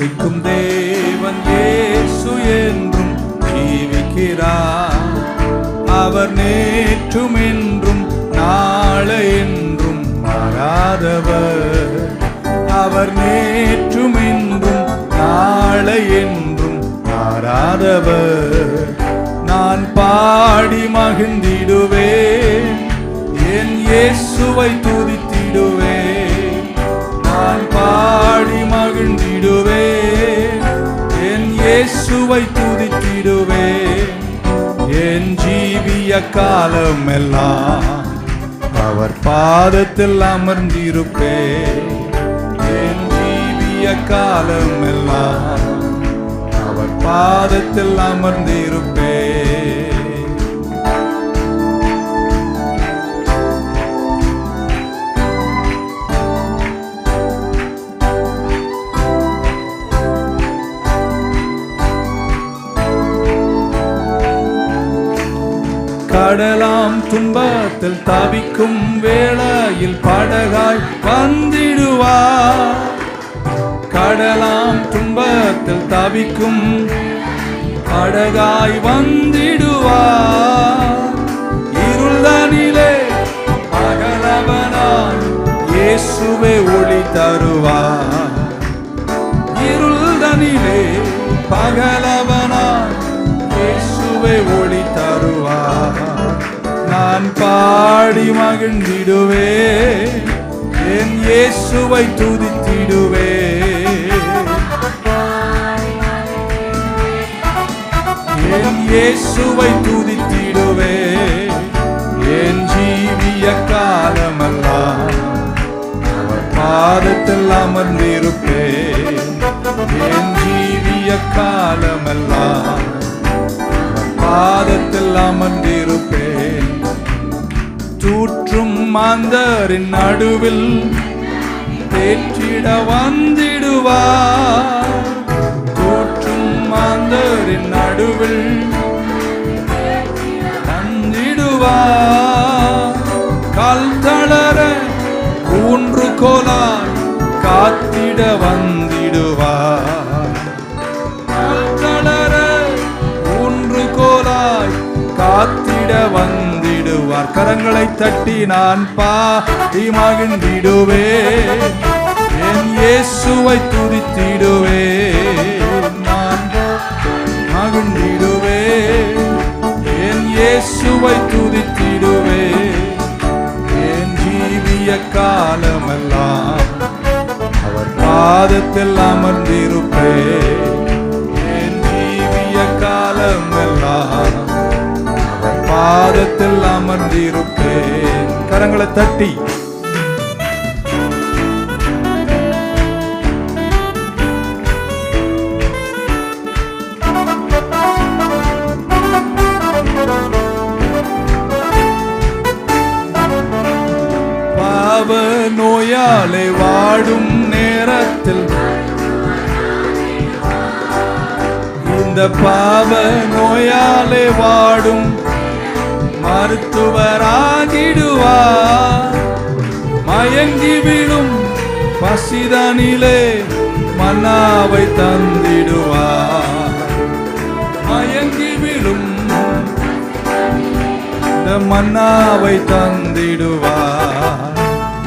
ரட்சிக்கும் தேவன் இயேசு என்றும் ஜீவிக்கிறார். அவர் நேற்றும் என்றும் நாளை என்றும் மாறாதவர். அவர் நேற்றும் என்றும் நாளை என்றும் மாறாதவர். நான் பாடி மகிழ்ந்திடுவேன், என் இயேசுவை துதித்திடுவேன். நான் பாடி மகிழ்ந்திடுவேன், என் இயேசுவை துதித்திடுவேன். என் ஜீவிய காலம் எல்லாம் அவர் பாதத்தில் அமர்ந்திருப்பேன். என் ஜீவிய காலம் எல்லாம் அவர் பாதத்தில் அமர்ந்திருப்பேன். கடலாம் துன்பத்தில் தவிக்கும் வேளையில் படகாய் வந்திடுவார். கடலாம் துன்பத்தில் தவிக்கும் படகாய் வந்திடுவார். இருள்தனிலே பகலவனாய் இயேசுவே ஒளி தருவார். இருள்தனிலே பகலவனாய் இயேசுவே ஒளி தருவார். நான் பாடி மகிழ்ந்திடுவேன், என் இயேசுவை துதித்திடுவேன். என் இயேசுவை துதித்திடுவேன். என் ஜீவிய காலமெல்லாம் அவர் பாதத்தில் அமர்ந்திருப்பேன். என் ஜீவிய காலமெல்லாம் பாதத்தில் அமர்ந்திருப்பேன். தூற்றும் மாந்தரின் நடுவில் தேற்றிட வந்திடுவார். தூற்றும் மாந்தரின் நடுவில் வந்திடுவார். கால் தளர ஊன்று கோலாய் காத்திட வந்திடுவார். கால் தளர ஊன்று கோலாய் காத்திட வந்திடுவார். கரங்களை தட்டி நான் பாடி மகிழ்ந்திடுவேன், என் இயேசுவை துதித்திடுவேன். நான் மகிழ்ந்திடுவேன், என் இயேசுவை துதித்திடுவேன். என் ஜீவிய காலமெல்லாம் அவர் பாதத்தில் அமர்ந்திருப்பேன். என் ஜீவிய காலமெல்லாம் அவர் பாதத்தில் அமர்ந்திருப்பேன். கரங்களை தட்டி பாவ நோயாலே வாடும் நேரத்தில், இந்த பாவ நோயாலே வாடும் மருத்துவராகிடுவார். மயங்கி விழும் பசிதனிலே மன்னாவை தந்திடுவார். மயங்கி விழும் இந்த மன்னாவை தந்திடுவார்.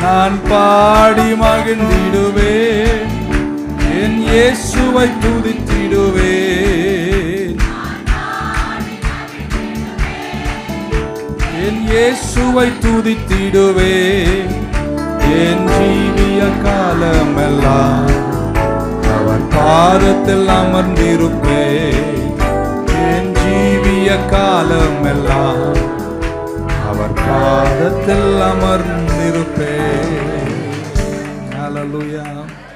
நான் பாடி மகிழ்ந்திடுவேன், என் இயேசுவை துதித்திடுவேன். என் இயேசுவை துதித்திடுவேன். என் ஜீவிய காலமெல்லாம் அவர் பாதத்தில் அமர்ந்திருப்பேன். என் ஜீவிய காலமெல்லாம் அவர் பாதத்தில் அமர்ந்திருப்பேன். ஹல்லேலூயா.